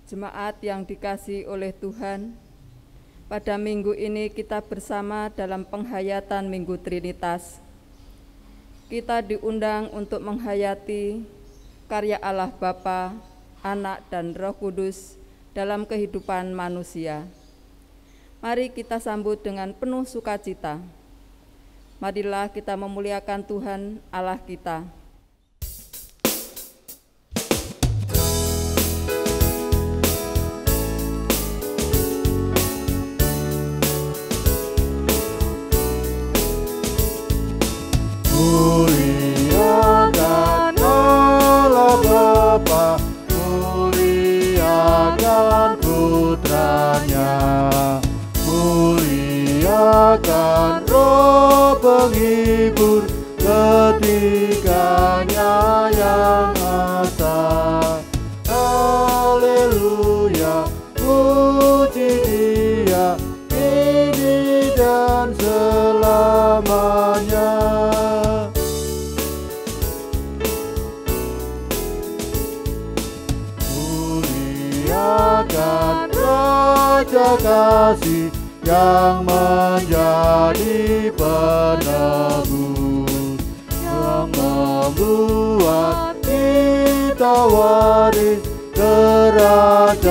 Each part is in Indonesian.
Jemaat yang dikasihi oleh Tuhan, pada minggu ini kita bersama dalam penghayatan Minggu Trinitas. Kita diundang untuk menghayati karya Allah Bapa, Anak, dan Roh Kudus dalam kehidupan manusia. Mari kita sambut dengan penuh sukacita. Marilah kita memuliakan Tuhan Allah kita. Muliakan Allah Bapa, muliakan Putranya, muliakan Roh Penghibur, ketiganya yang asa. Haleluya, puji Dia, kini dan selamanya. Muliakan Raja Kasih yang menjadi penebus, yang membuat kita waris kerajaannya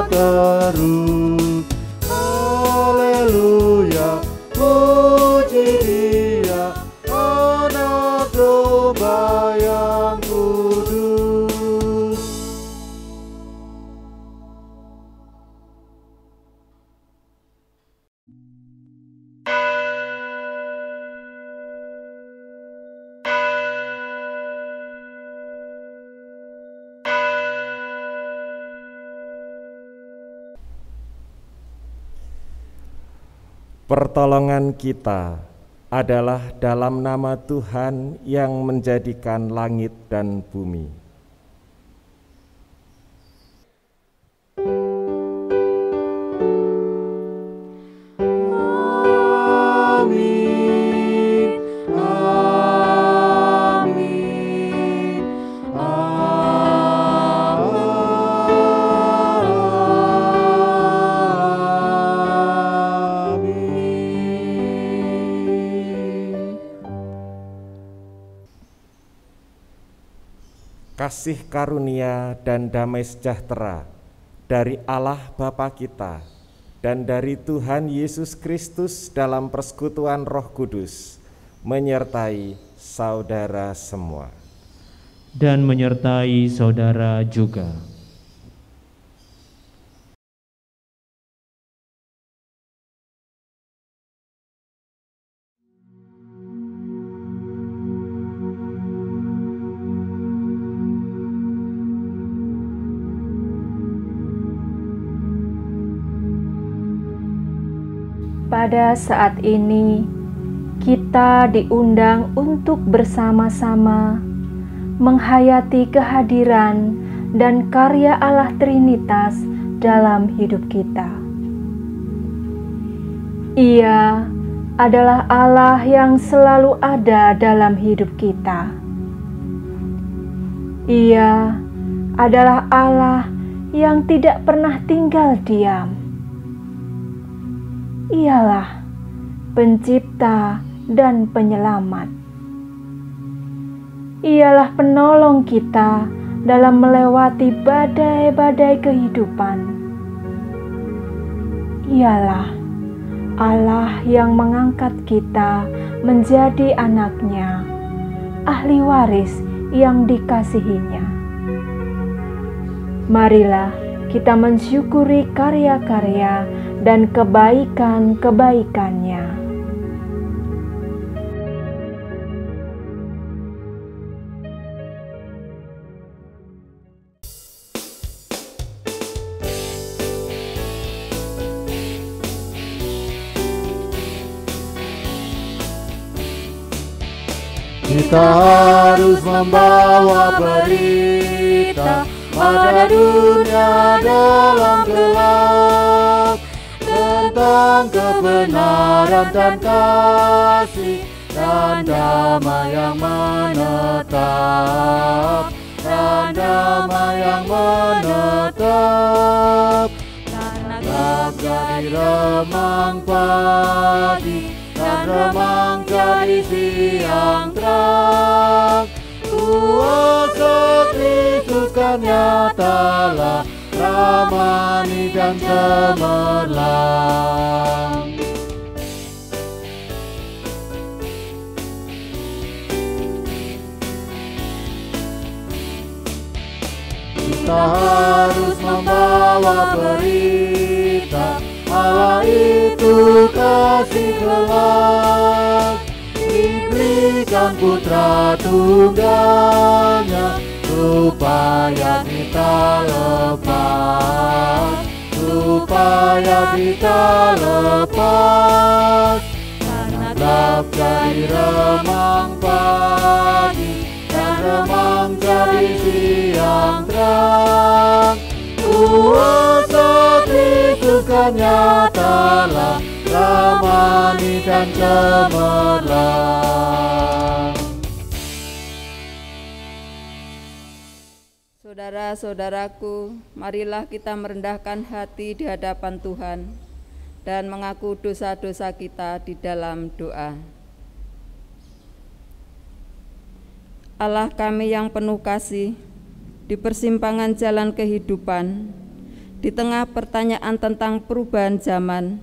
terus. Haleluya, puji Dia, Anak Domba yang kudus. Pertolongan kita adalah dalam nama Tuhan yang menjadikan langit dan bumi. Amin, amin, Kasih karunia dan damai sejahtera dari Allah Bapa kita dan dari Tuhan Yesus Kristus dalam persekutuan Roh Kudus menyertai saudara semua. Dan menyertai saudara juga. Pada saat ini, kita diundang untuk bersama-sama menghayati kehadiran dan karya Allah Trinitas dalam hidup kita. Ia adalah Allah yang selalu ada dalam hidup kita. Ia adalah Allah yang tidak pernah tinggal diam. Ialah pencipta dan penyelamat. Ialah penolong kita dalam melewati badai-badai kehidupan. Ialah Allah yang mengangkat kita menjadi anaknya, ahli waris yang dikasihinya. Marilah kita mensyukuri karya-karya dan kebaikan-kebaikannya. Kita harus membawa berita pada dunia dalam gelap tentang kebenaran dan kasih dan damai yang menetap, dan damai yang menetap. Tanah jadi remang pagi, dan remang jadi siang terang. Kuasa Kristus kan nyatalah, ramani dan cemerlang. Kita harus membawa berita, Allah itu kasih kelak. Diberikan putra tunggalnya, supaya kita lepas, supaya kita lepas. Karena gelap jadi remang pagi, dan remang jadi siang terang. Kuasa Kristus kan nyatalah, ramani dan cemerlang. Saudara-saudaraku, marilah kita merendahkan hati di hadapan Tuhan dan mengaku dosa-dosa kita di dalam doa. Allah kami yang penuh kasih, di persimpangan jalan kehidupan, di tengah pertanyaan tentang perubahan zaman,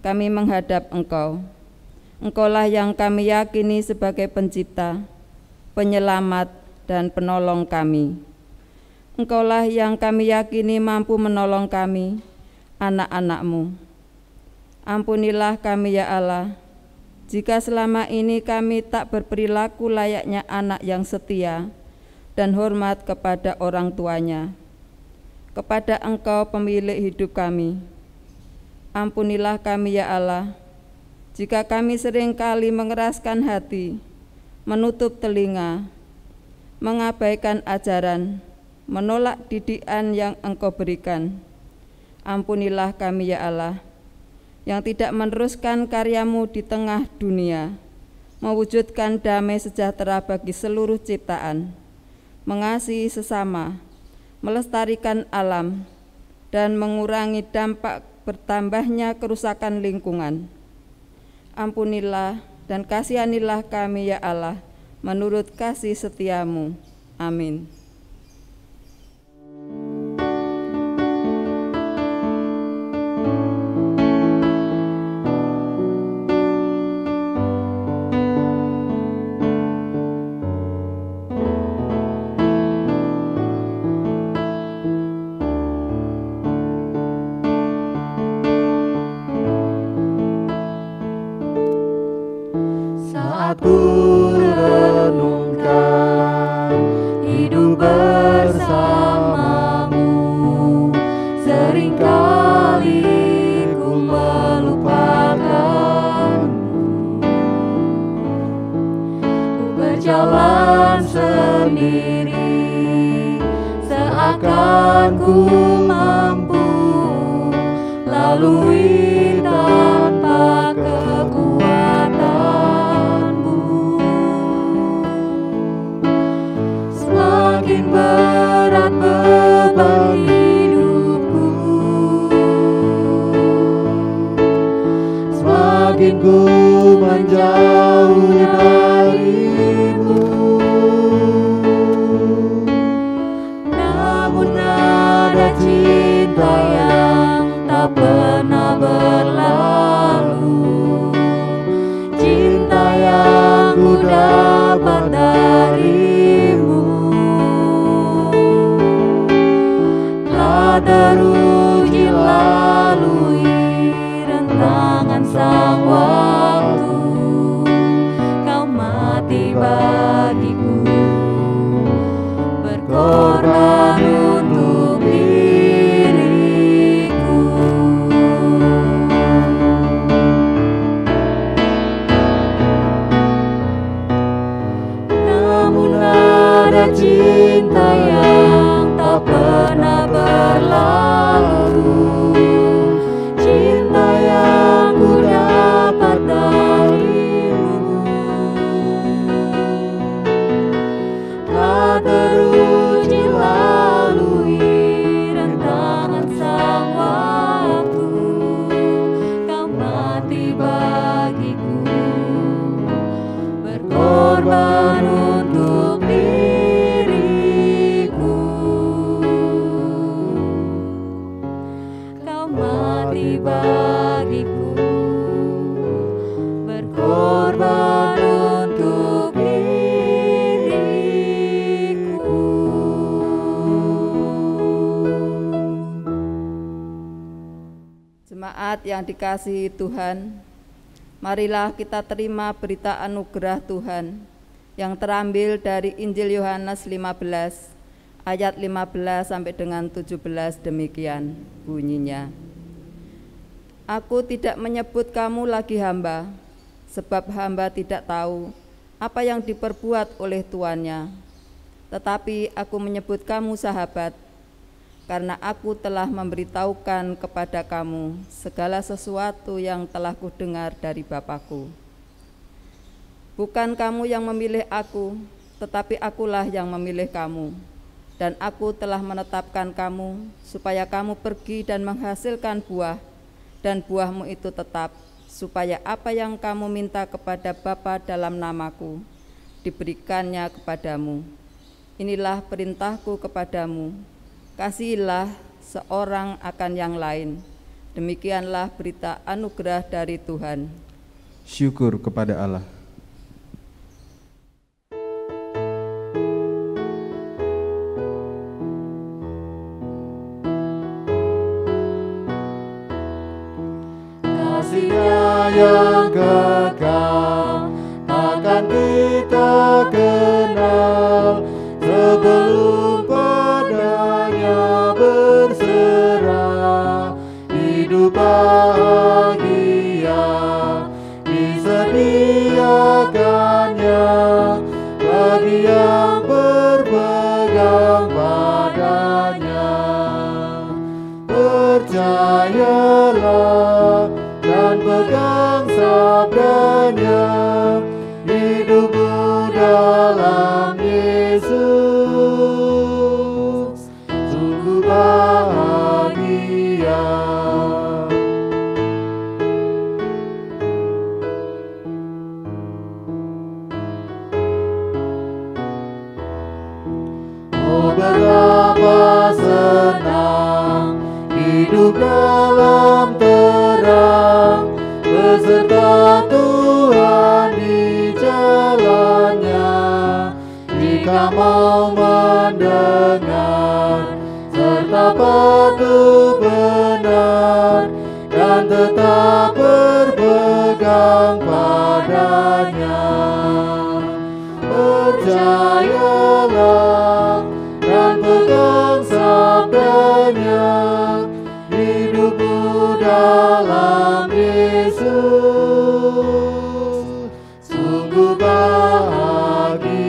kami menghadap Engkau. Engkaulah yang kami yakini sebagai pencipta, penyelamat, dan penolong kami. Engkaulah yang kami yakini mampu menolong kami, anak-anak-Mu. Ampunilah kami ya Allah, jika selama ini kami tak berperilaku layaknya anak yang setia dan hormat kepada orang tuanya, kepada Engkau pemilik hidup kami. Ampunilah kami ya Allah, jika kami seringkali mengeraskan hati, menutup telinga, mengabaikan ajaran, menolak didikan yang Engkau berikan. Ampunilah kami ya Allah, yang tidak meneruskan karya-Mu di tengah dunia, mewujudkan damai sejahtera bagi seluruh ciptaan, mengasihi sesama, melestarikan alam, dan mengurangi dampak bertambahnya kerusakan lingkungan. Ampunilah dan kasihanilah kami ya Allah, menurut kasih setia-Mu. Amin. Saat ku renungkan hidup bersamamu, seringkali ku melupakanmu. Ku berjalan sendiri, seakan ku mampu lalui tanpa kekuatanmu. Semakin berat beban hidupku, semakin ku menjauh darimu. Namun ada cinta yang tak pernah berlalu, cinta yang ku dapat darimu, telah teruji lalui rentangan sang waktu. Kau mati bagiku, berkorban untuk diriku. Namun ada cinta yang tak pernah berlalu, cinta yang ku dapat darimu, telah teruji lalui berkorban untuk diriku. Kau mati bagiku, berkorban untuk diriku. Jemaat yang dikasihi Tuhan, marilah kita terima berita anugerah Tuhan yang terambil dari Injil Yohanes 15 ayat 15 sampai dengan 17. Demikian bunyinya. Aku tidak menyebut kamu lagi hamba, sebab hamba tidak tahu apa yang diperbuat oleh tuannya. Tetapi aku menyebut kamu sahabat, karena aku telah memberitahukan kepada kamu segala sesuatu yang telah kudengar dari Bapa-Ku. Bukan kamu yang memilih aku, tetapi akulah yang memilih kamu. Dan aku telah menetapkan kamu, supaya kamu pergi dan menghasilkan buah, dan buahmu itu tetap, supaya apa yang kamu minta kepada Bapa dalam namaku, diberikannya kepadamu. Inilah perintahku kepadamu, kasihilah seorang akan yang lain. Demikianlah berita anugerah dari Tuhan. Syukur kepada Allah. Kasih-Nya yang kekal akan kita kenal sebelum padanya berserah. Hidup bahagia disediakannya bagi yang berpegang padanya. Percayalah dan pegang sabdanya, hidupmu dalam Yesus sungguh bahagia. Oh, betapa senang hidup dalam terang beserta Tuhan di jalannya. Jika mau mendengar serta patuh benar dan tetap berpegang padanya. Percayalah dan pegang sabdanya, hidupmu dalam Yesus sungguh bahagia.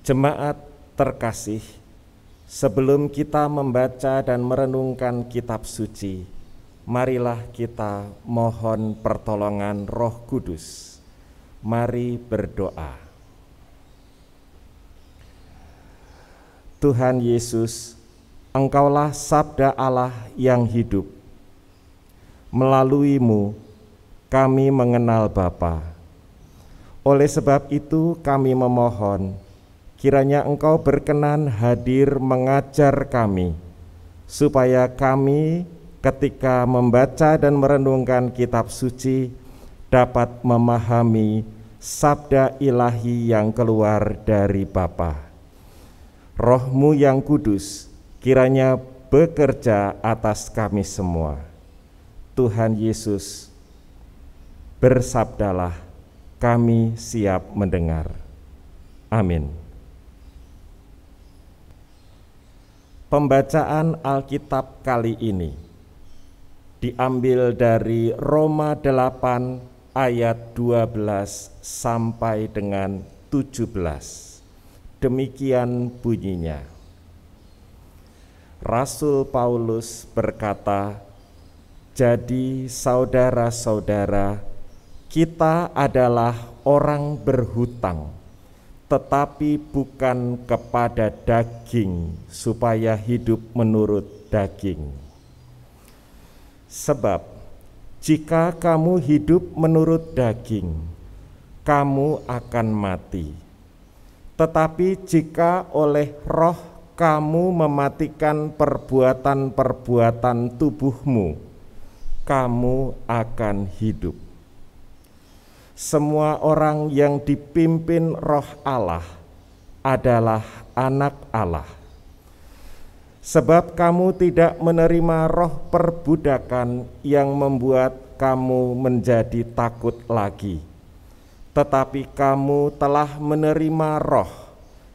Jemaat terkasih, sebelum kita membaca dan merenungkan kitab suci, marilah kita mohon pertolongan Roh Kudus. Mari berdoa. Tuhan Yesus, Engkaulah sabda Allah yang hidup. Melalui-Mu kami mengenal Bapa. Oleh sebab itu kami memohon, kiranya Engkau berkenan hadir mengajar kami, supaya kami ketika membaca dan merenungkan kitab suci dapat memahami sabda ilahi yang keluar dari Bapa. Roh-Mu yang kudus kiranya bekerja atas kami semua. Tuhan Yesus, bersabdalah, kami siap mendengar. Amin. Pembacaan Alkitab kali ini diambil dari Roma 8 ayat 12 sampai dengan 17. Demikian bunyinya. Rasul Paulus berkata, "Jadi saudara-saudara, kita adalah orang berhutang, tetapi bukan kepada daging supaya hidup menurut daging. Sebab jika kamu hidup menurut daging, kamu akan mati. Tetapi jika oleh Roh kamu mematikan perbuatan-perbuatan tubuhmu, kamu akan hidup. Semua orang yang dipimpin Roh Allah adalah anak Allah. Sebab kamu tidak menerima roh perbudakan yang membuat kamu menjadi takut lagi, tetapi kamu telah menerima Roh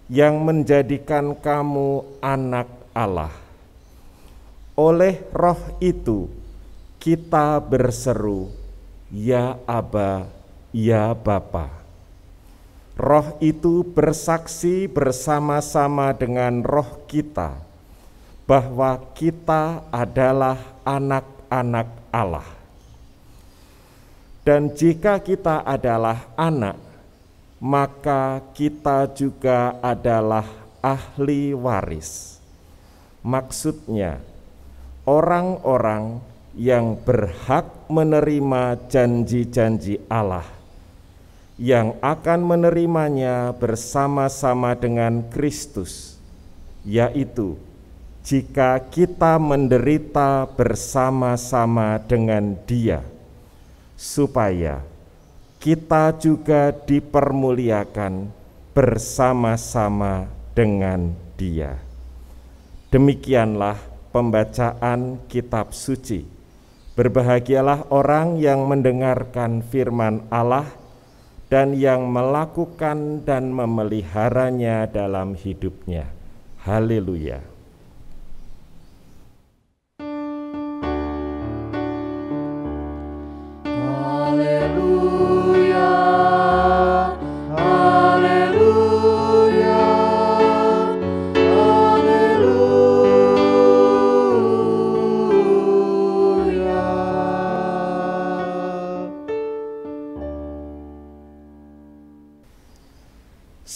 yang menjadikan kamu anak Allah. Oleh Roh itu kita berseru, "Ya Aba, ya Bapa." Roh itu bersaksi bersama-sama dengan roh kita bahwa kita adalah anak-anak Allah. Dan jika kita adalah anak, maka kita juga adalah ahli waris. Maksudnya, orang-orang yang berhak menerima janji-janji Allah, yang akan menerimanya bersama-sama dengan Kristus, yaitu jika kita menderita bersama-sama dengan Dia, supaya kita juga dipermuliakan bersama-sama dengan Dia. Demikianlah pembacaan kitab suci. Berbahagialah orang yang mendengarkan firman Allah dan yang melakukan dan memeliharanya dalam hidupnya. Haleluya.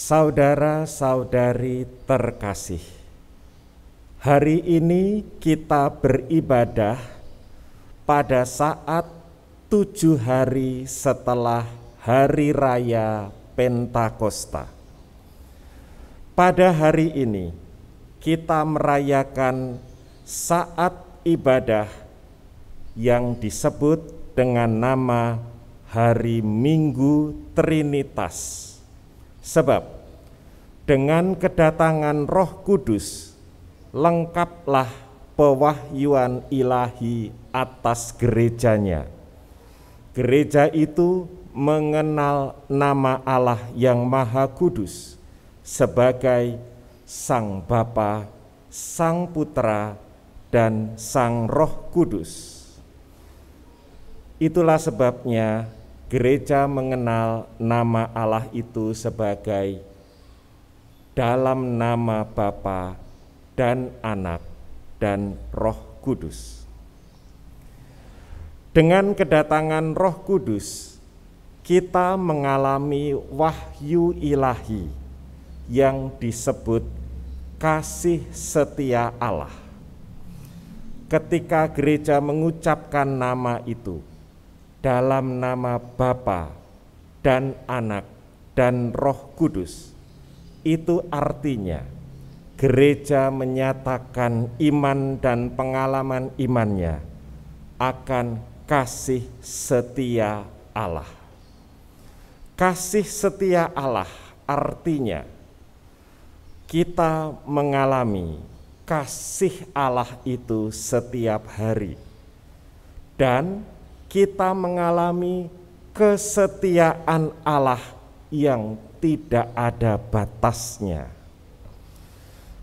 Saudara-saudari terkasih, hari ini kita beribadah pada saat 7 hari setelah Hari Raya Pentakosta. Pada hari ini kita merayakan saat ibadah yang disebut dengan nama Hari Minggu Trinitas. Sebab dengan kedatangan Roh Kudus, lengkaplah pewahyuan ilahi atas gerejanya. Gereja itu mengenal nama Allah yang Maha Kudus sebagai Sang Bapa, Sang Putra, dan Sang Roh Kudus. Itulah sebabnya gereja mengenal nama Allah itu sebagai dalam nama Bapa dan Anak dan Roh Kudus. Dengan kedatangan Roh Kudus, kita mengalami wahyu ilahi yang disebut kasih setia Allah. Ketika gereja mengucapkan nama itu, dalam nama Bapa dan Anak dan Roh Kudus, itu artinya gereja menyatakan iman dan pengalaman imannya akan kasih setia Allah. Kasih setia Allah artinya kita mengalami kasih Allah itu setiap hari, dan kita mengalami kesetiaan Allah yang tidak ada batasnya.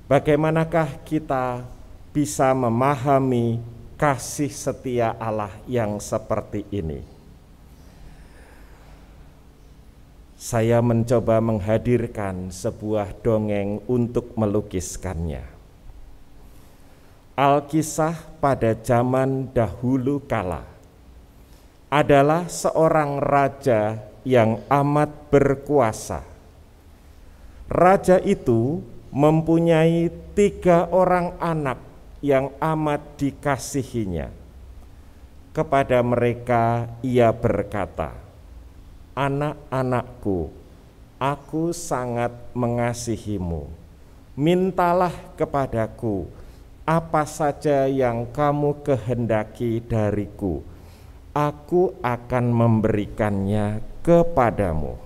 Bagaimanakah kita bisa memahami kasih setia Allah yang seperti ini? Saya mencoba menghadirkan sebuah dongeng untuk melukiskannya. Alkisah pada zaman dahulu kala adalah seorang raja yang amat berkuasa. Raja itu mempunyai 3 orang anak yang amat dikasihinya. Kepada mereka ia berkata, "Anak-anakku, aku sangat mengasihimu. Mintalah kepadaku apa saja yang kamu kehendaki dariku, aku akan memberikannya kepadamu."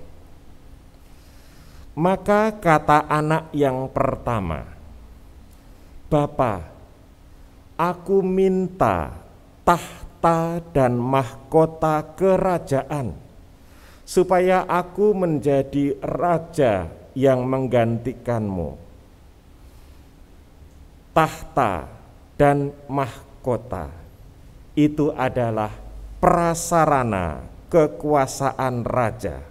Maka kata anak yang pertama, "Bapa, aku minta tahta dan mahkota kerajaan, supaya aku menjadi raja yang menggantikanmu." Tahta dan mahkota itu adalah prasarana kekuasaan raja.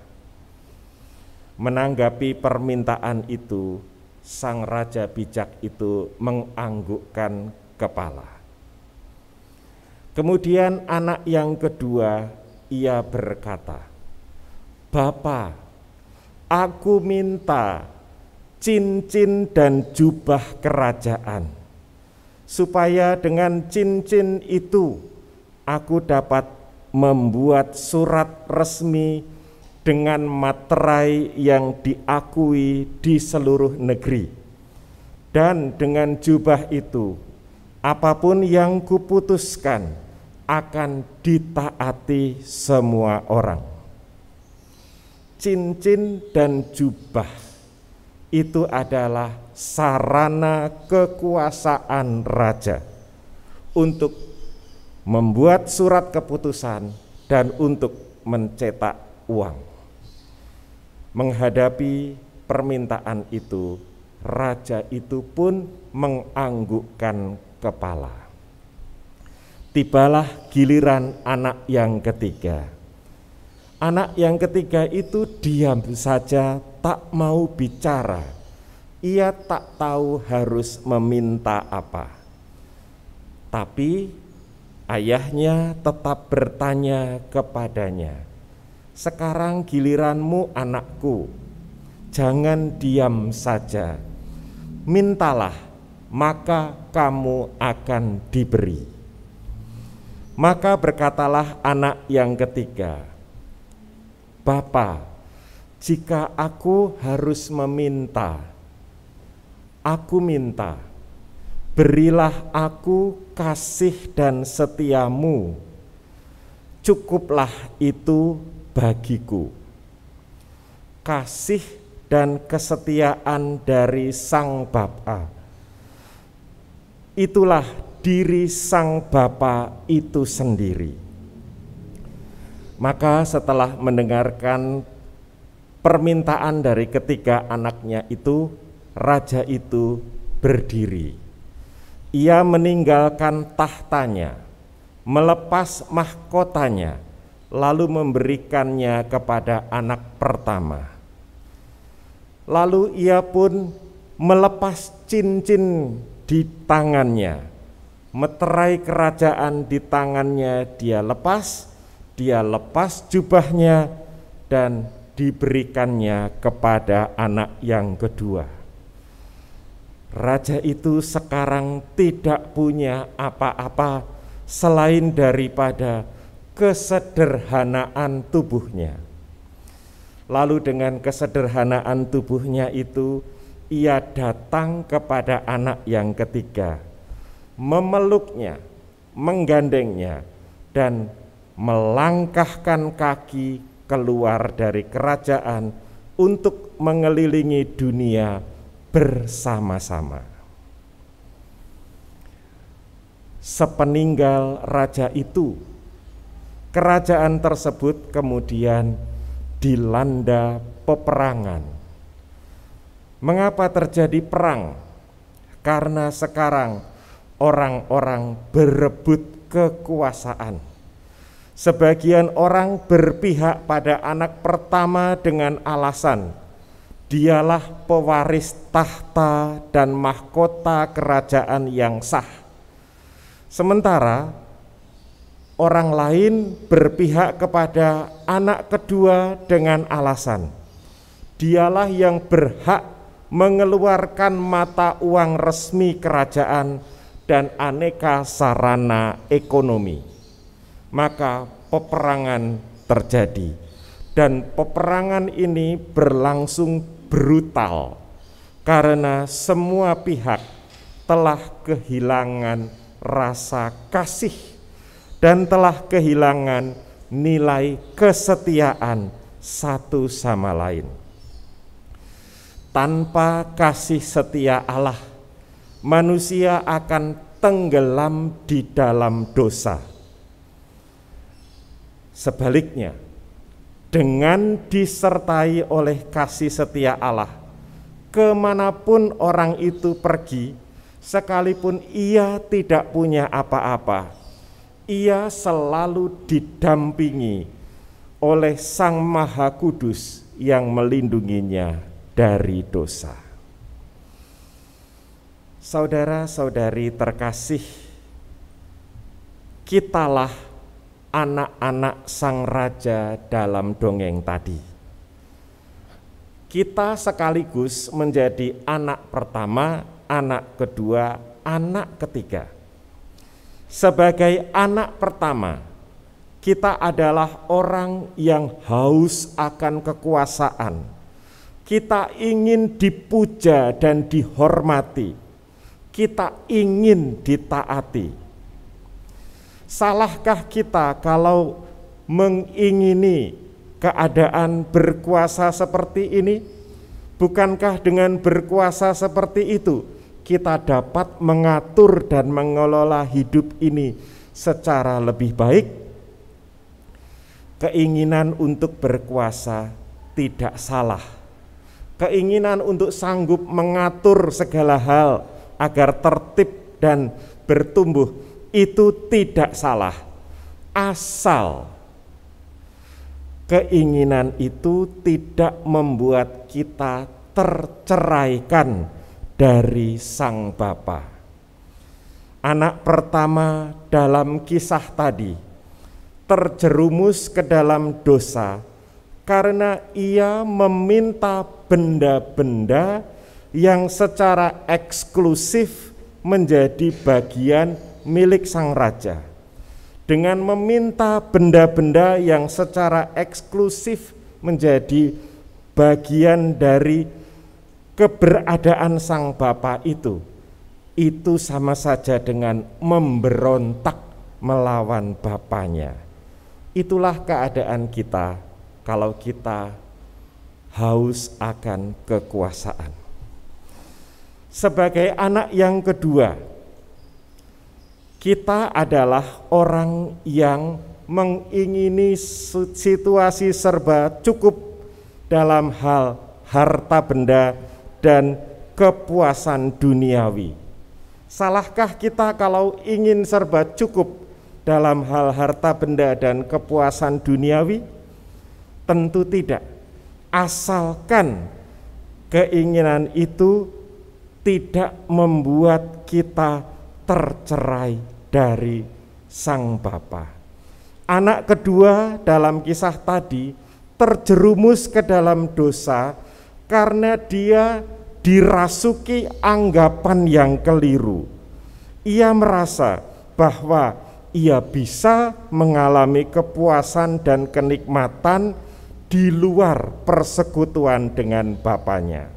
Menanggapi permintaan itu, sang raja bijak itu menganggukkan kepala. Kemudian anak yang kedua ia berkata, "Bapa, aku minta cincin dan jubah kerajaan, supaya dengan cincin itu aku dapat membuat surat resmi dengan materai yang diakui di seluruh negeri. Dan dengan jubah itu, apapun yang kuputuskan akan ditaati semua orang." Cincin dan jubah itu adalah sarana kekuasaan raja untuk membuat surat keputusan dan untuk mencetak uang. Menghadapi permintaan itu, raja itu pun menganggukkan kepala. Tibalah giliran anak yang ketiga. Anak yang ketiga itu diam saja, tak mau bicara. Ia tak tahu harus meminta apa. Tapi ayahnya tetap bertanya kepadanya, "Sekarang giliranmu, anakku. Jangan diam saja. Mintalah, maka kamu akan diberi." Maka berkatalah anak yang ketiga, "Bapa, jika aku harus meminta, aku minta, berilah aku kasih dan setiamu, cukuplah itu bagiku." Kasih dan kesetiaan dari Sang Bapa, itulah diri Sang Bapa itu sendiri. Maka setelah mendengarkan permintaan dari ketiga anaknya itu, raja itu berdiri. Ia meninggalkan tahtanya, melepas mahkotanya, lalu memberikannya kepada anak pertama. Lalu ia pun melepas cincin di tangannya, meterai kerajaan di tangannya dia lepas jubahnya dan diberikannya kepada anak yang kedua. Raja itu sekarang tidak punya apa-apa selain daripada kesederhanaan tubuhnya. Lalu dengan kesederhanaan tubuhnya itu, ia datang kepada anak yang ketiga, memeluknya, menggandengnya, dan melangkahkan kaki keluar dari kerajaan untuk mengelilingi dunia bersama-sama. Sepeninggal raja itu, kerajaan tersebut kemudian dilanda peperangan. Mengapa terjadi perang? Karena sekarang orang-orang berebut kekuasaan. Sebagian orang berpihak pada anak pertama dengan alasan dialah pewaris tahta dan mahkota kerajaan yang sah. Sementara orang lain berpihak kepada anak kedua dengan alasan dialah yang berhak mengeluarkan mata uang resmi kerajaan dan aneka sarana ekonomi. maka peperangan terjadi, dan peperangan ini berlangsung brutal karena semua pihak telah kehilangan rasa kasih dan telah kehilangan nilai kesetiaan satu sama lain. Tanpa kasih setia Allah, manusia akan tenggelam di dalam dosa. Sebaliknya, dengan disertai oleh kasih setia Allah, kemanapun orang itu pergi, sekalipun ia tidak punya apa-apa, ia selalu didampingi oleh Sang Maha Kudus yang melindunginya dari dosa. Saudara-saudari terkasih, kitalah anak-anak Sang Raja dalam dongeng tadi. Kita sekaligus menjadi anak pertama, anak kedua, anak ketiga. Sebagai anak pertama, kita adalah orang yang haus akan kekuasaan. Kita ingin dipuja dan dihormati. Kita ingin ditaati. Salahkah kita kalau mengingini keadaan berkuasa seperti ini? Bukankah dengan berkuasa seperti itu kita dapat mengatur dan mengelola hidup ini secara lebih baik? Keinginan untuk berkuasa tidak salah. Keinginan untuk sanggup mengatur segala hal agar tertib dan bertumbuh itu tidak salah, asal keinginan itu tidak membuat kita terceraikan dari Sang Bapa. Anak pertama dalam kisah tadi terjerumus ke dalam dosa karena ia meminta benda-benda yang secara eksklusif menjadi bagian milik sang raja. Dengan meminta benda-benda yang secara eksklusif menjadi bagian dari keberadaan sang bapa itu sama saja dengan memberontak melawan bapaknya. Itulah keadaan kita kalau kita haus akan kekuasaan. Sebagai anak yang kedua, kita adalah orang yang mengingini situasi serba cukup dalam hal harta benda dan kepuasan duniawi. Salahkah kita kalau ingin serba cukup dalam hal harta benda dan kepuasan duniawi? Tentu tidak, asalkan keinginan itu tidak membuat kita tercerai dari sang bapa. Anak kedua dalam kisah tadi terjerumus ke dalam dosa karena dia dirasuki anggapan yang keliru. Ia merasa bahwa ia bisa mengalami kepuasan dan kenikmatan di luar persekutuan dengan bapaknya.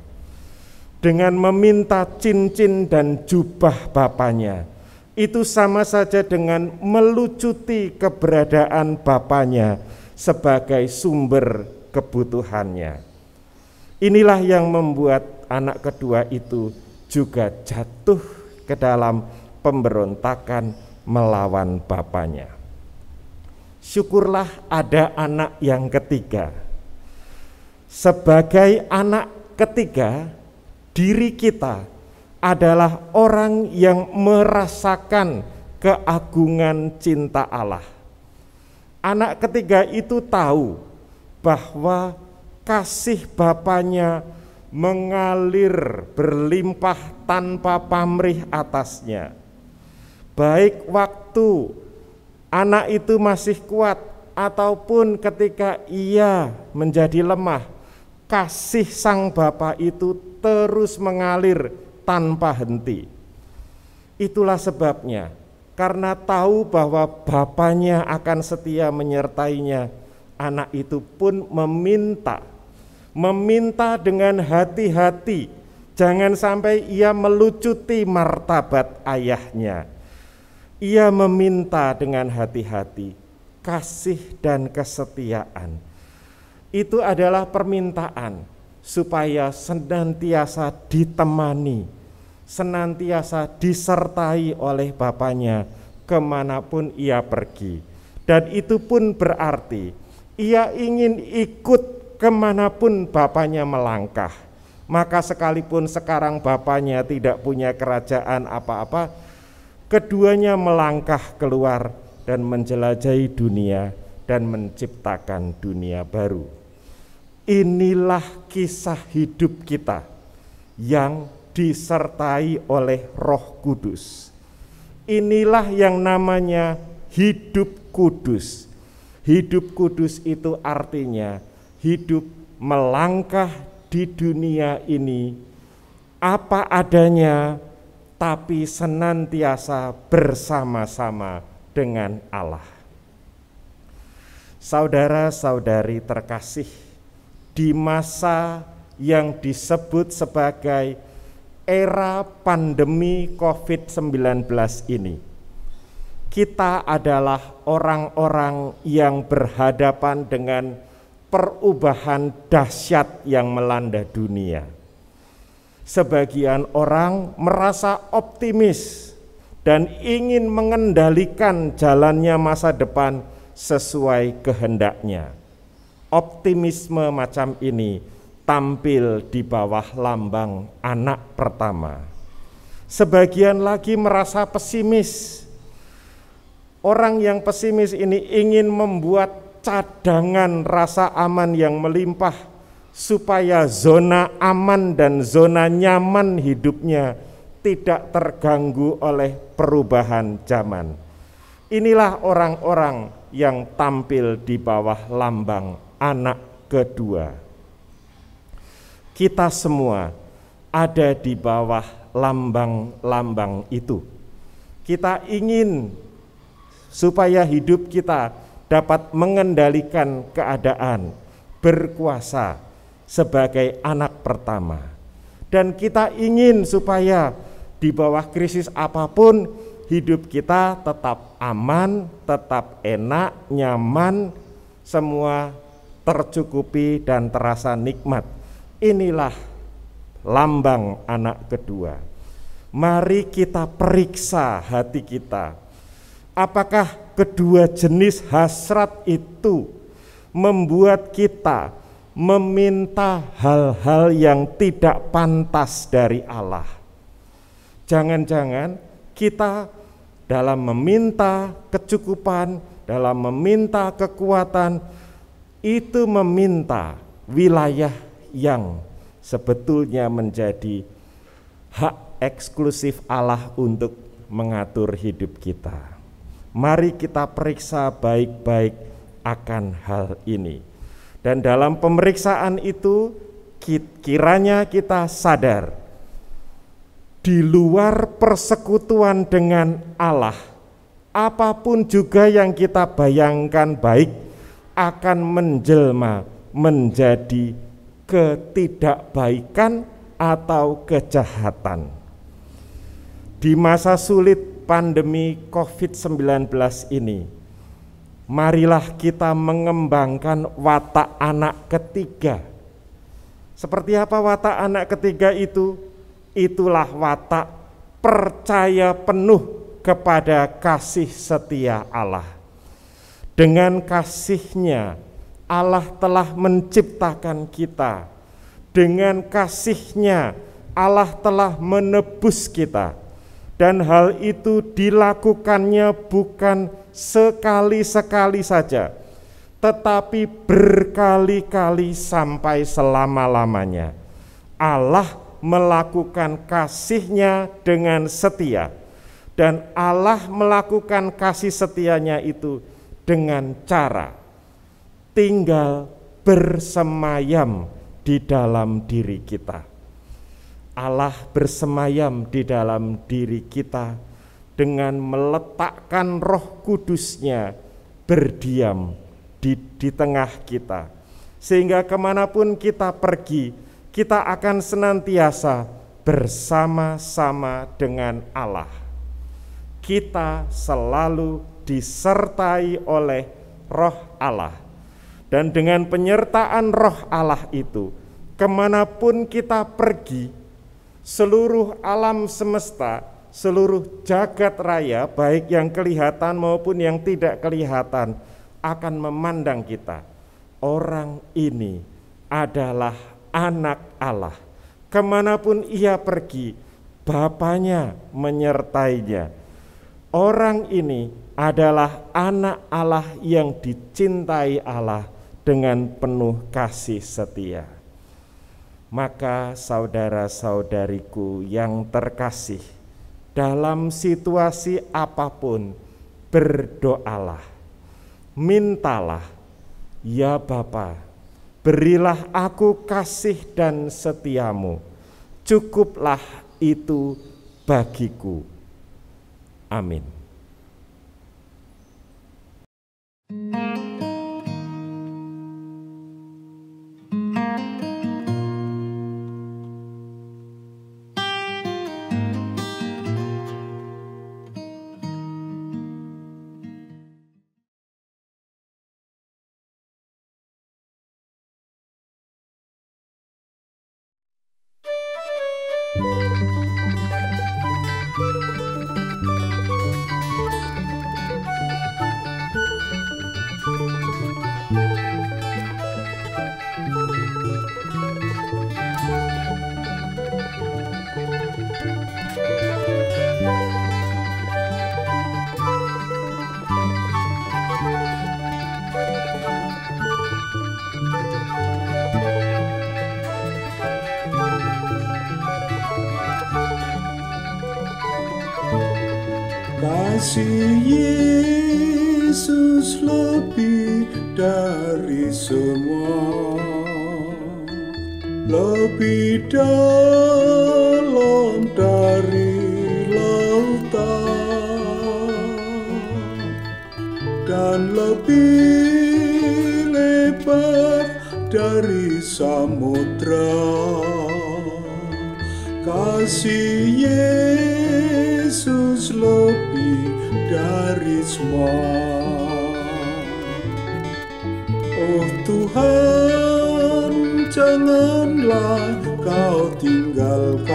Dengan meminta cincin dan jubah bapaknya, itu sama saja dengan melucuti keberadaan bapaknya sebagai sumber kebutuhannya. Inilah yang membuat anak kedua itu juga jatuh ke dalam pemberontakan melawan bapaknya. Syukurlah ada anak yang ketiga. Sebagai anak ketiga, diri kita adalah orang yang merasakan keagungan cinta Allah. Anak ketiga itu tahu bahwa kasih bapaknya mengalir berlimpah tanpa pamrih atasnya. Baik waktu anak itu masih kuat ataupun ketika ia menjadi lemah, kasih sang bapa itu terus mengalir tanpa henti. Itulah sebabnya karena tahu bahwa Bapaknya akan setia menyertainya, anak itu pun meminta dengan hati-hati, jangan sampai ia melucuti martabat ayahnya. Ia meminta dengan hati-hati, kasih dan kesetiaan. Itu adalah permintaan supaya senantiasa ditemani, senantiasa disertai oleh Bapaknya kemanapun ia pergi. Dan itu pun berarti ia ingin ikut kemanapun Bapaknya melangkah. Maka sekalipun sekarang Bapaknya tidak punya kerajaan apa-apa, keduanya melangkah keluar dan menjelajahi dunia dan menciptakan dunia baru. Inilah kisah hidup kita yang disertai oleh Roh Kudus. Inilah yang namanya hidup kudus. Hidup kudus itu artinya hidup melangkah di dunia ini apa adanya, tapi senantiasa bersama-sama dengan Allah. Saudara-saudari terkasih, di masa yang disebut sebagai era pandemi COVID-19 ini, kita adalah orang-orang yang berhadapan dengan perubahan dahsyat yang melanda dunia. Sebagian orang merasa optimis dan ingin mengendalikan jalannya masa depan sesuai kehendaknya. Optimisme macam ini tampil di bawah lambang anak pertama. Sebagian lagi merasa pesimis. Orang yang pesimis ini ingin membuat cadangan rasa aman yang melimpah supaya zona aman dan zona nyaman hidupnya tidak terganggu oleh perubahan zaman. Inilah orang-orang yang tampil di bawah lambang anak kedua. Kita semua ada di bawah lambang-lambang itu. Kita ingin supaya hidup kita dapat mengendalikan keadaan, berkuasa sebagai anak pertama. Dan kita ingin supaya di bawah krisis apapun hidup kita tetap aman, tetap enak, nyaman, semua tercukupi dan terasa nikmat. Inilah lambang anak kedua. Mari kita periksa hati kita. Apakah kedua jenis hasrat itu membuat kita meminta hal-hal yang tidak pantas dari Allah? Jangan-jangan kita dalam meminta kecukupan, dalam meminta kekuatan, itu meminta wilayah yang sebetulnya menjadi hak eksklusif Allah untuk mengatur hidup kita. Mari kita periksa baik-baik akan hal ini. Dan dalam pemeriksaan itu kiranya kita sadar, di luar persekutuan dengan Allah, apapun juga yang kita bayangkan baik akan menjelma menjadi ketidakbaikan atau kejahatan. Di masa sulit pandemi COVID-19 ini, marilah kita mengembangkan watak anak ketiga. Seperti apa watak anak ketiga itu? Itulah watak percaya penuh kepada kasih setia Allah. Dengan kasih-Nya Allah telah menciptakan kita. Dengan kasih-Nya Allah telah menebus kita. Dan hal itu dilakukannya bukan sekali-sekali saja, tetapi berkali-kali sampai selama-lamanya. Allah melakukan kasih-Nya dengan setia, dan Allah melakukan kasih setianya itu dengan cara tinggal bersemayam di dalam diri kita. Allah bersemayam di dalam diri kita dengan meletakkan Roh Kudus-Nya berdiam di tengah kita. Sehingga kemanapun kita pergi, kita akan senantiasa bersama-sama dengan Allah. Kita selalu disertai oleh Roh Allah. Dan dengan penyertaan Roh Allah itu, kemanapun kita pergi, seluruh alam semesta, seluruh jagat raya, baik yang kelihatan maupun yang tidak kelihatan, akan memandang kita. Orang ini adalah anak Allah. Kemanapun ia pergi, Bapanya menyertainya. Orang ini adalah anak Allah yang dicintai Allah dengan penuh kasih setia. Maka saudara-saudariku yang terkasih, dalam situasi apapun berdoalah, mintalah, ya Bapa, berilah aku kasih dan setiamu, cukuplah itu bagiku. Amin. Kasih Yesus lebih dari semua, lebih dalam dari lautan, dan lebih lebar dari samudra. Kasih Yesus lebih dari semua. Oh Tuhan, janganlah Kau tinggalkan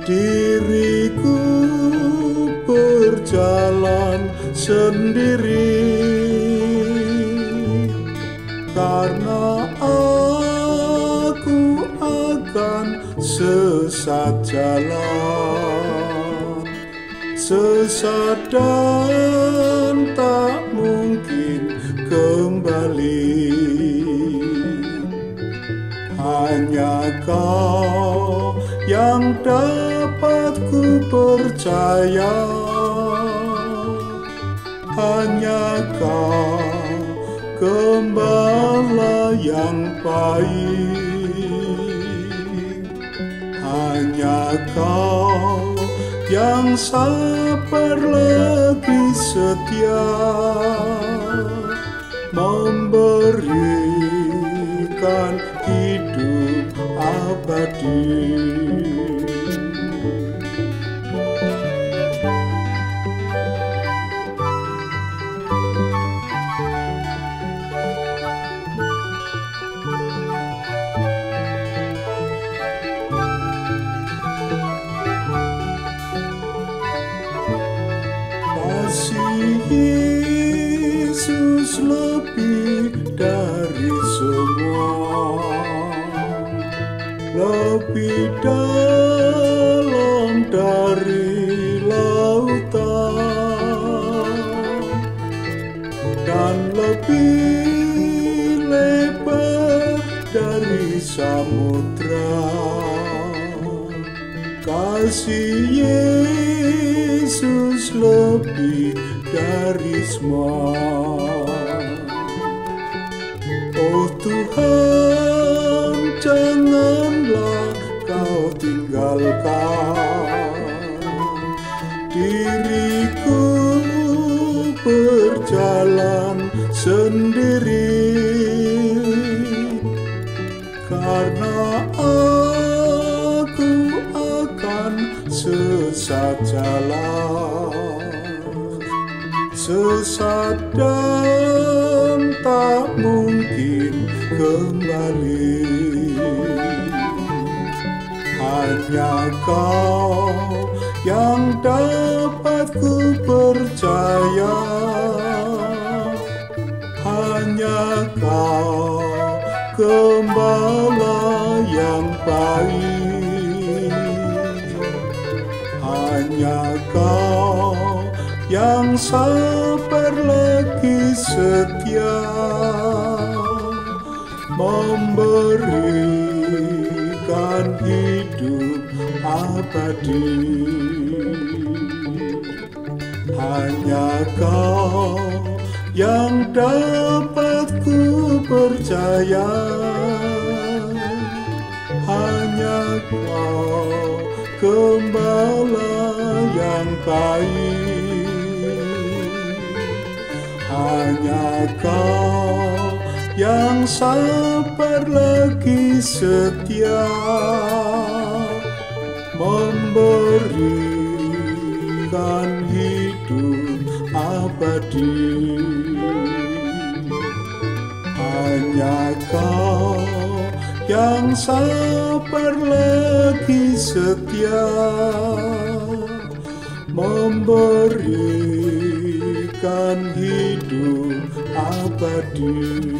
diriku berjalan sendiri, karena aku akan sesat jalan, sesat dan tak mungkin kembali. Hanya Kau yang dapat ku percaya, hanya Kau gembala yang baik, hanya Kau yang sabar lagi setia, memberikan hidup abadi. Yesus lebih dari semua, lebih dalam dari lautan, dan lebih lebar dari samudra. Kasih Yesus lebih dari semua. Oh Tuhan, janganlah Kau tinggalkan berjalan sendiri, karena aku akan sesat jalan, sesat dan tak mungkin kembali. Hanya Kau yang dapat ku percaya, hanya Kau Gembala yang baik, hanya Kau yang sabar lagi setia, memberikan hidup abadi. Hanya Kau yang dapat ku percaya, hanya Kau Gembala yang baik, hanya Kau yang sabar lagi setia, memberikan hidup abadi. Hanya Kau yang sabar lagi setia, memberikan hidup abadi.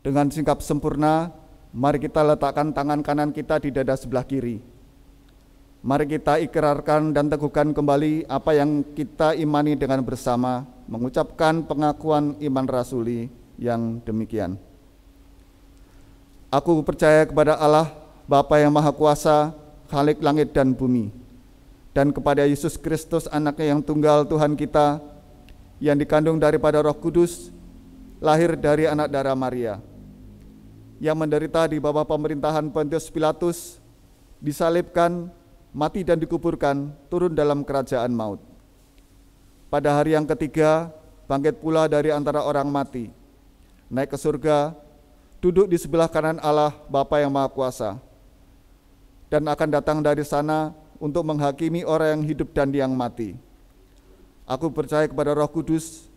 Dengan sikap sempurna, mari kita letakkan tangan kanan kita di dada sebelah kiri. Mari kita ikrarkan dan teguhkan kembali apa yang kita imani dengan bersama, mengucapkan pengakuan iman rasuli yang demikian. Aku percaya kepada Allah, Bapa yang Maha Kuasa, Khalik langit dan bumi, dan kepada Yesus Kristus, Anaknya yang tunggal Tuhan kita, yang dikandung daripada Roh Kudus, lahir dari anak darah Maria, yang menderita di bawah pemerintahan Pontius Pilatus, disalibkan, mati dan dikuburkan, turun dalam kerajaan maut. Pada hari yang ketiga, bangkit pula dari antara orang mati, naik ke surga, duduk di sebelah kanan Allah Bapa yang Maha Kuasa, dan akan datang dari sana untuk menghakimi orang yang hidup dan yang mati. Aku percaya kepada Roh Kudus,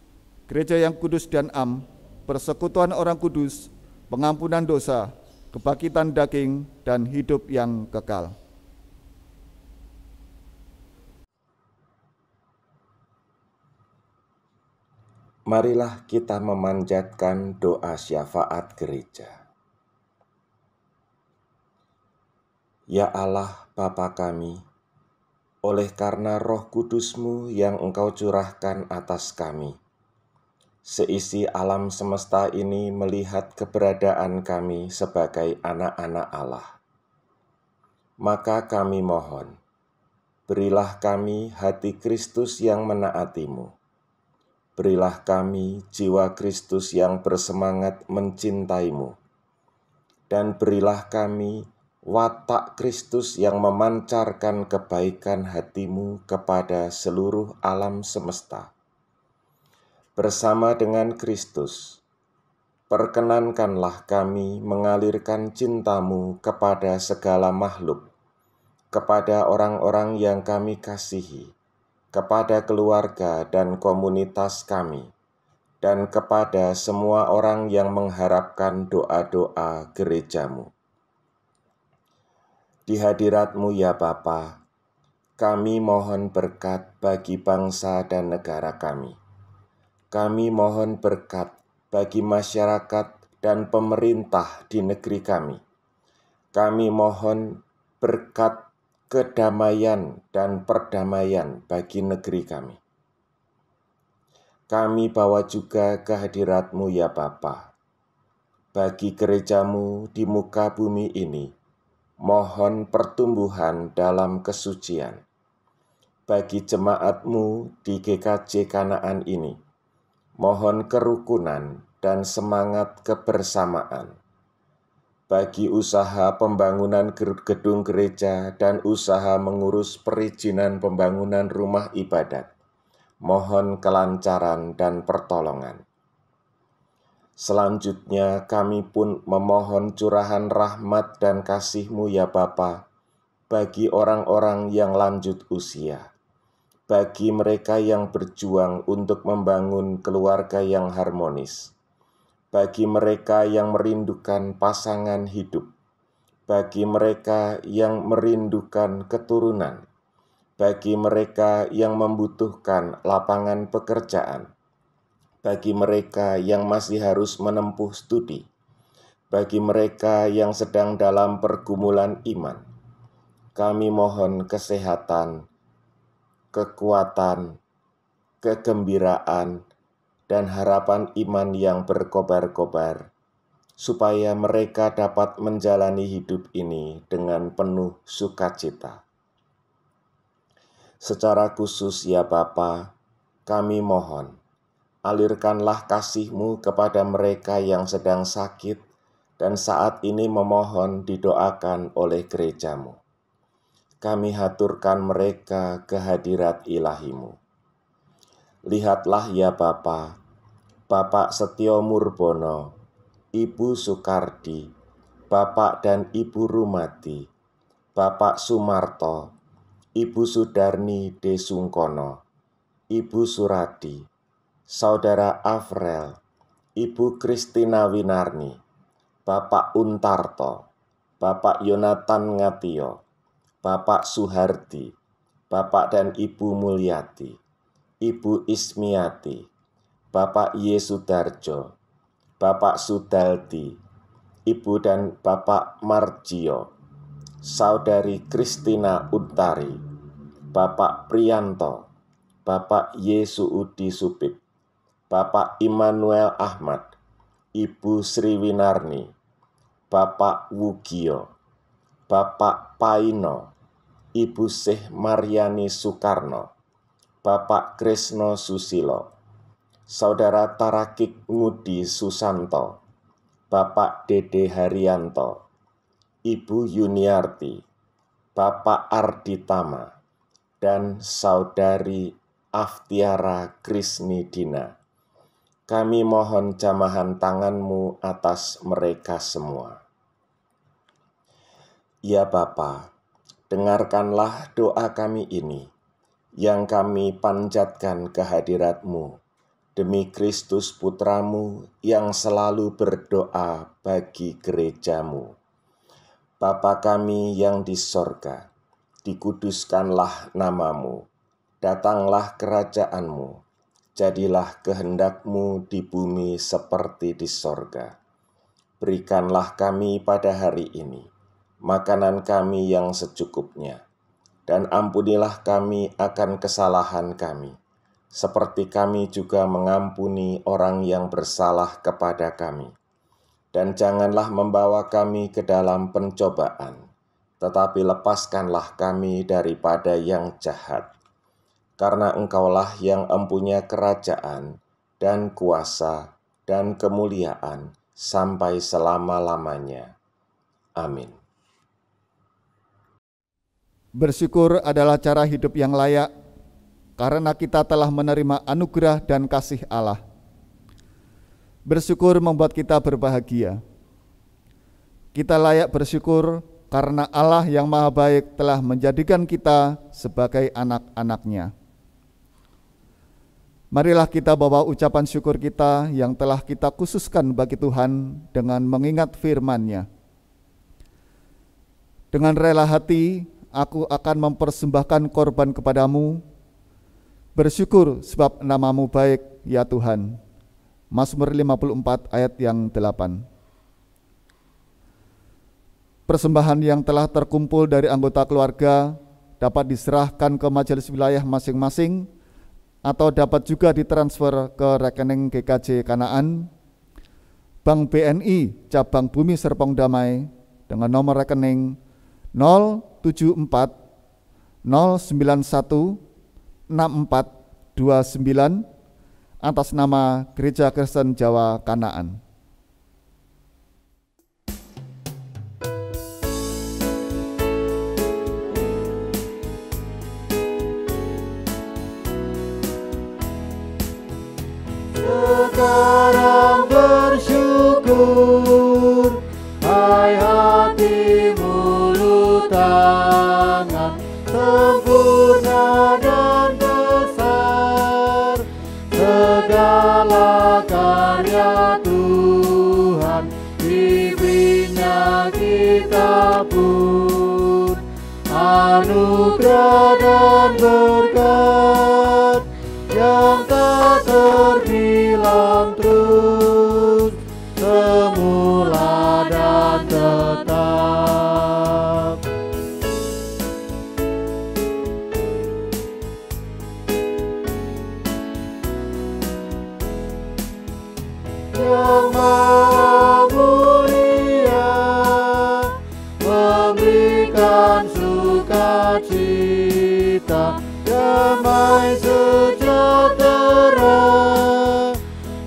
gereja yang kudus dan am, persekutuan orang kudus, pengampunan dosa, kebangkitan daging, dan hidup yang kekal. Marilah kita memanjatkan doa syafaat gereja. Ya Allah Bapa kami, oleh karena Roh Kudus-Mu yang Engkau curahkan atas kami, seisi alam semesta ini melihat keberadaan kami sebagai anak-anak Allah. Maka kami mohon, berilah kami hati Kristus yang menaati-Mu. Berilah kami jiwa Kristus yang bersemangat mencintai-Mu. Dan berilah kami watak Kristus yang memancarkan kebaikan hati-Mu kepada seluruh alam semesta. Bersama dengan Kristus, perkenankanlah kami mengalirkan cinta-Mu kepada segala makhluk, kepada orang-orang yang kami kasihi, kepada keluarga dan komunitas kami, dan kepada semua orang yang mengharapkan doa-doa gereja-Mu. Di hadirat-Mu ya Bapa, kami mohon berkat bagi bangsa dan negara kami. Kami mohon berkat bagi masyarakat dan pemerintah di negeri kami. Kami mohon berkat kedamaian dan perdamaian bagi negeri kami. Kami bawa juga ke hadirat-Mu ya Bapa, bagi gereja-Mu di muka bumi ini, mohon pertumbuhan dalam kesucian. Bagi jemaat-Mu di GKJ Kanaan ini, mohon kerukunan dan semangat kebersamaan. Bagi usaha pembangunan gedung gereja dan usaha mengurus perizinan pembangunan rumah ibadat, mohon kelancaran dan pertolongan. Selanjutnya kami pun memohon curahan rahmat dan kasih-Mu ya Bapa, bagi orang-orang yang lanjut usia, bagi mereka yang berjuang untuk membangun keluarga yang harmonis, bagi mereka yang merindukan pasangan hidup, bagi mereka yang merindukan keturunan, bagi mereka yang membutuhkan lapangan pekerjaan, bagi mereka yang masih harus menempuh studi, bagi mereka yang sedang dalam pergumulan iman. Kami mohon kesehatan, kekuatan, kegembiraan, dan harapan iman yang berkobar-kobar, supaya mereka dapat menjalani hidup ini dengan penuh sukacita. Secara khusus ya Bapa, kami mohon, alirkanlah kasih-Mu kepada mereka yang sedang sakit dan saat ini memohon didoakan oleh gereja-Mu. Kami haturkan mereka ke hadirat ilahi-Mu. Lihatlah ya Bapa, Bapak Setio Murbono, Ibu Sukardi, Bapak dan Ibu Rumati, Bapak Sumarto, Ibu Sudarni Desungkono, Ibu Suradi, Saudara Afrel, Ibu Kristina Winarni, Bapak Untarto, Bapak Yonatan Ngatio, Bapak Suhardi, Bapak dan Ibu Mulyati, Ibu Ismiati, Bapak Yesudarjo, Bapak Sudaldi, Ibu dan Bapak Marjio, Saudari Kristina Untari, Bapak Priyanto, Bapak Yesuudi Supit, Bapak Immanuel Ahmad, Ibu Sri Winarni, Bapak Wugio, Bapak Paino, Ibu Syekh Maryani Soekarno, Bapak Krisno Susilo, Saudara Tarakik Ngudi Susanto, Bapak Dede Haryanto, Ibu Yuniarti, Bapak Arditama, dan Saudari Aftiara Krisnidina. Kami mohon jamahan tangan-Mu atas mereka semua. Ya Bapa, dengarkanlah doa kami ini, yang kami panjatkan ke hadirat-Mu, demi Kristus Putra-Mu yang selalu berdoa bagi gereja-Mu. Bapa kami yang di sorga, dikuduskanlah nama-Mu, datanglah kerajaan-Mu, jadilah kehendak-Mu di bumi seperti di sorga. Berikanlah kami pada hari ini makanan kami yang secukupnya, dan ampunilah kami akan kesalahan kami, seperti kami juga mengampuni orang yang bersalah kepada kami. Dan janganlah membawa kami ke dalam pencobaan, tetapi lepaskanlah kami daripada yang jahat. Karena Engkaulah yang empunya kerajaan dan kuasa dan kemuliaan sampai selama-lamanya. Amin. Bersyukur adalah cara hidup yang layak, karena kita telah menerima anugerah dan kasih Allah. Bersyukur membuat kita berbahagia. Kita layak bersyukur karena Allah yang Maha Baik telah menjadikan kita sebagai anak-anak-Nya. Marilah kita bawa ucapan syukur kita yang telah kita khususkan bagi Tuhan dengan mengingat firman-Nya. Dengan rela hati, aku akan mempersembahkan korban kepadamu. Bersyukur sebab nama-Mu baik, ya Tuhan. Mazmur 54 ayat yang 8. Persembahan yang telah terkumpul dari anggota keluarga dapat diserahkan ke majelis wilayah masing-masing atau dapat juga ditransfer ke rekening GKJ Kanaan, Bank BNI Cabang Bumi Serpong Damai dengan nomor rekening 074 091 6429 atas nama Gereja Kristen Jawa Kanaan. Sekarang bersyukur, hai hati mulut tangan, sempurna dan besar segala karya Tuhan, diberinya kita pun anugerah dan berkat yang tak terbilang terus, semula dan tetap. Yang Maha Mulia memberikan sukacita, damai sejahtera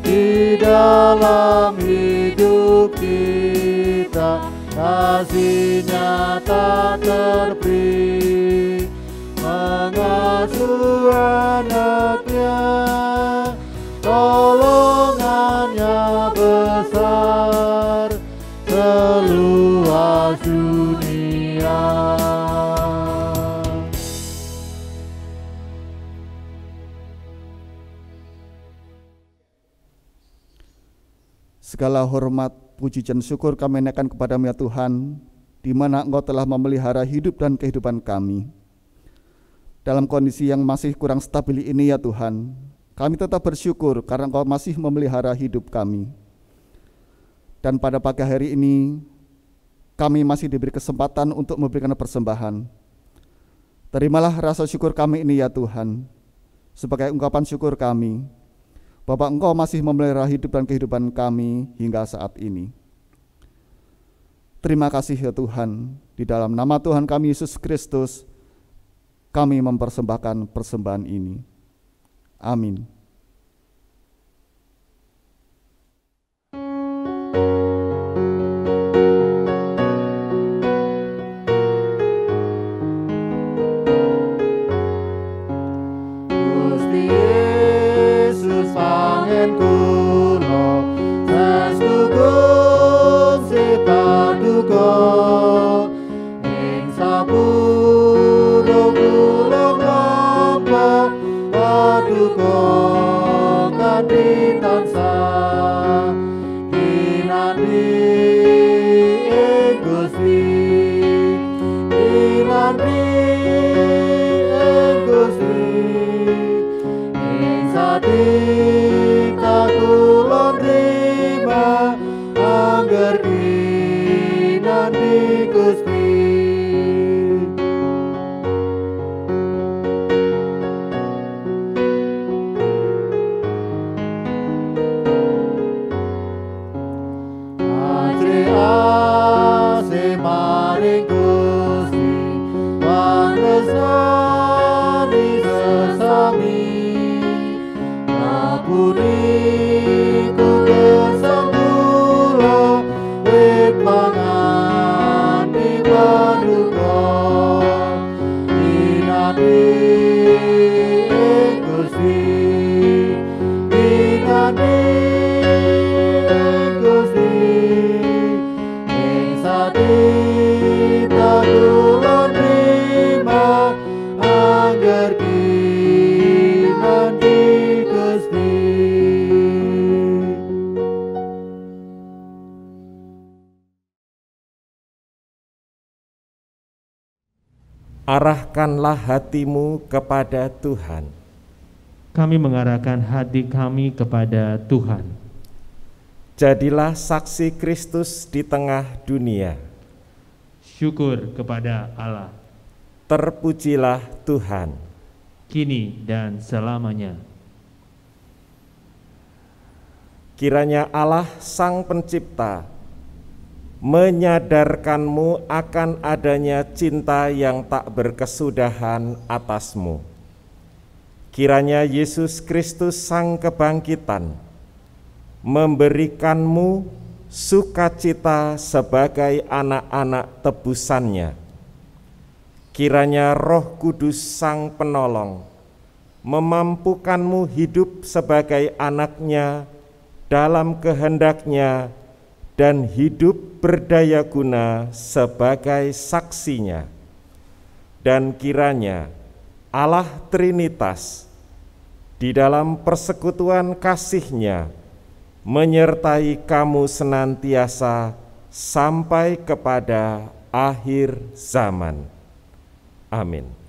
di dalam hidup kita. Kasih-Nya tak terperi, mengasuh anak-Nya, tolongannya besar seluas dunia. Segala hormat, puji dan syukur kami naikkan kepada-Mu ya Tuhan, di mana Engkau telah memelihara hidup dan kehidupan kami. Dalam kondisi yang masih kurang stabil ini ya Tuhan, kami tetap bersyukur karena Engkau masih memelihara hidup kami. Dan pada pagi hari ini, kami masih diberi kesempatan untuk memberikan persembahan. Terimalah rasa syukur kami ini ya Tuhan, sebagai ungkapan syukur kami, Bapa, Engkau masih memelihara hidup dan kehidupan kami hingga saat ini. Terima kasih ya Tuhan, di dalam nama Tuhan kami Yesus Kristus, kami mempersembahkan persembahan ini. Amin. Arahkanlah hatimu kepada Tuhan. Kami mengarahkan hati kami kepada Tuhan. Jadilah saksi Kristus di tengah dunia. Syukur kepada Allah. Terpujilah Tuhan. Kini dan selamanya. Kiranya Allah Sang Pencipta menyadarkanmu akan adanya cinta yang tak berkesudahan atasmu. Kiranya Yesus Kristus Sang Kebangkitan memberikanmu sukacita sebagai anak-anak tebusannya. Kiranya Roh Kudus Sang Penolong memampukanmu hidup sebagai anaknya dalam kehendaknya dan hidup berdaya guna sebagai saksinya. Dan kiranya Allah Trinitas di dalam persekutuan kasih-Nya menyertai kamu senantiasa sampai kepada akhir zaman. Amin.